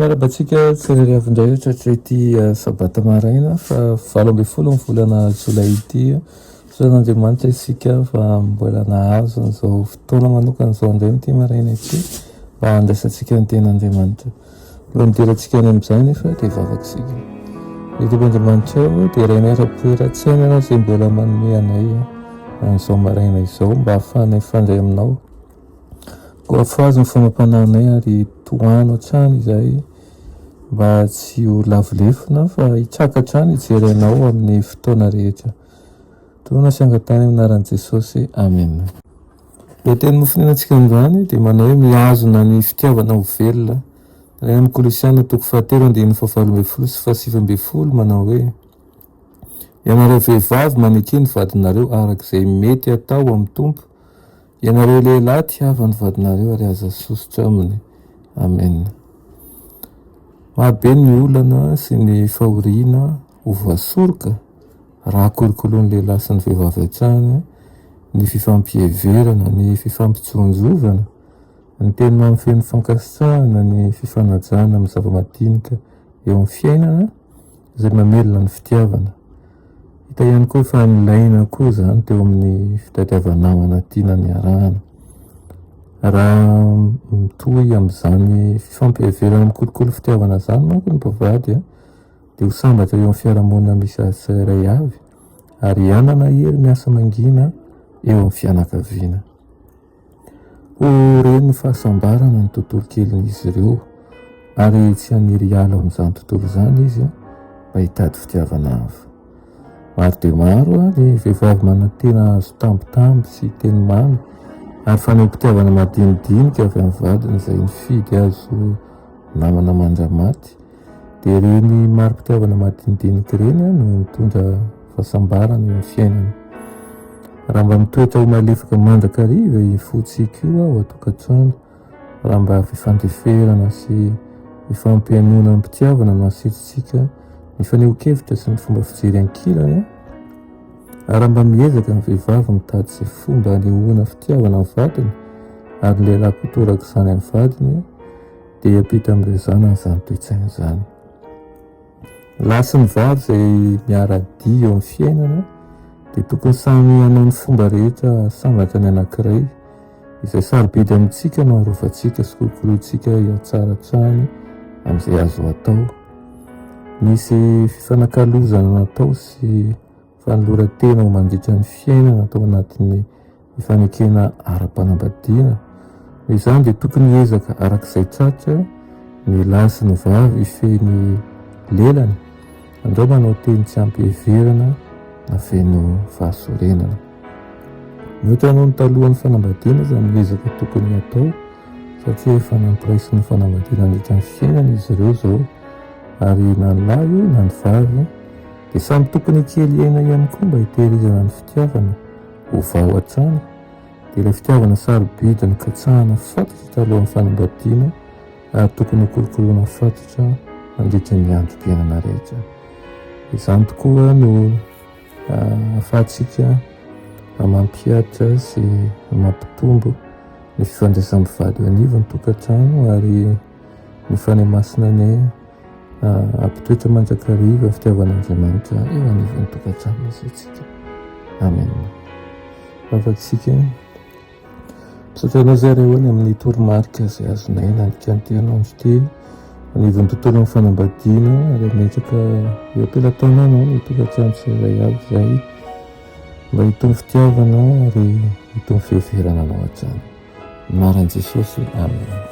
Miarabantsika tsirairavindray ohatratra ity sabata maraina fa 20 volana jolay ity soan'Andriamanitra isika fa mbola nahazo an'izao fotoana manokana izao indray ity maraina ity mba handraisantsika ny ten'Andriamanitra. Mbola midirantsika any amin'izay nefa dia vavakisika. Ny Tompoandriamanitra dia rainay ra-poeran-tsaina ianao izay mbola manome anay an'izao maraina izao mba hahafahanay mifandray aminao. Koa afazo ny famampananay ary toano hatrany izay mba tsy ho lavolefona fa hitsaka hatrany hijery anao amin'ny fotoana rehetra. Toana sy angatany amin'ny anaran'i Jesosy. Amen. Ilay teny nofonenantsika androany dia manao hoe mihazona ny fitiavana ho velona. Any amin'ny Kolosiana 3:7-12 sy 7:20 manao hoe ianareo vehivavy maneky ny vadinareo arak'izay mety atao amin'ny Tompo. Ianareo lehilahy tiava ny vadinareo ary aza sosotra aminy. Amen. Mahabe ny olana sy ny fahoriana ho voasoroka raha kolokoloan'ny lehilahy sy ny vehivavy hatrany ny fifampieverana, ny fifampijonjovana, ny teny mamifehy fankasitrahana, ny fifanajana amin'ny zava-madinika eo amin'ny fiainana izay mamelona ny fitiavana. Hita ihany koa fa nilaina koa izany teo amin'ny fitadiavan-namana tiana niarahana. Raha mitohy amin'izany fifampieverana mikolokolo fitiavana izany manko ny mpivady dia ho sambatra eo amin'ny fiarahamonina misy azy tsirairay avy ary hianana hery miasa mangina eo amin'ny fianakaviana. Ho reny ny fahasambarana ny tontolo kelin'izy ireo ary tsy haniry hiala amin'izany tontolo izany izy mba hitady fitiavana hafa. Maro dia maro ny vehivavy manantena azo tambitamby sy teny mamy ary faneho-pitiavana madinidinika avy amin'ny vadiny izay nifidy azo namana mandra-maty. Dia ireny maro-pitiavana madinidinika ireny no mitondra fahasambarana eo amin'ny fiainana. Raha mba mitoetra ho malefaka mandrakariva hifotsika io ao atokantrano, raha mba fifandeferana sy ifampianona ny mpitiavana no asitsika ny faneho-kevitra sy ny fomba fijery ankilana, raha mba miezaka ny vehivavy mitady izay fomba hanehoana fitiavana amin'ny vadiny ary ny lehilahy koa toraka izany amin'ny vadiny dia hiampita amin'izany izany toe-tsaina izany. Lahy sy ny vavy izay miara-dia eo amin'ny fiainana dia tokony samy hanao ny fomba rehetra sambatra ny anankiray izay sarobidy amintsika no harovantsika sy kolokolointsika hiatsara hatrany amin'izay azo atao. Misy fifanakalozana natao sy fanoloran-tena ho mandritra ny fiainana atao anatin'ny fifanekena ara-panambadiana. Izany dia tokony hiezaka arak'izay tratra ny lahy sy ny vavy hifehy lelany. Andreo manao teny tsy ampieverana na feno fahasorenana. Miohatra noho ny talohan'ny fanambadiana izany miezaka tokony atao satria efa nampiray ny fanambadiana mandritra ny fiainana izy ireo izao ary na ny lahy io na ny vavy dia samy tokony kely aina ihany koa mba hitehirizana ny fitiavana ho vao hatrany. Dia ilay fitiavana sarobidy ny katsahana fatotra talohan'ny fanambadiana ary tokony kolokoloana fatotra mandritra ny androm-piainana rehetra. Izany tokoa no ahafahantsika mampiatra sy mampitombo ny fifandraisam-bivady anivo ny tokantrano ary ny fanahy masina ny ampitoetra mandrakariva ny fitiavan'Andriamanitra eo anivon'ny tokantrano isitsika. Amen. Vavakisika misaotra anao izay rehoany amin'ny toromarika izay azonay nandrika ny tenao andro anivon'ny tontolon'ny fanambadiana ary ametraka eo am-pelantananao ny tokantrano tsirairay avy izay mba hitony fitiavana ary hitony fiheverana anao hatrany. Anaran'i Jesosy. Amen.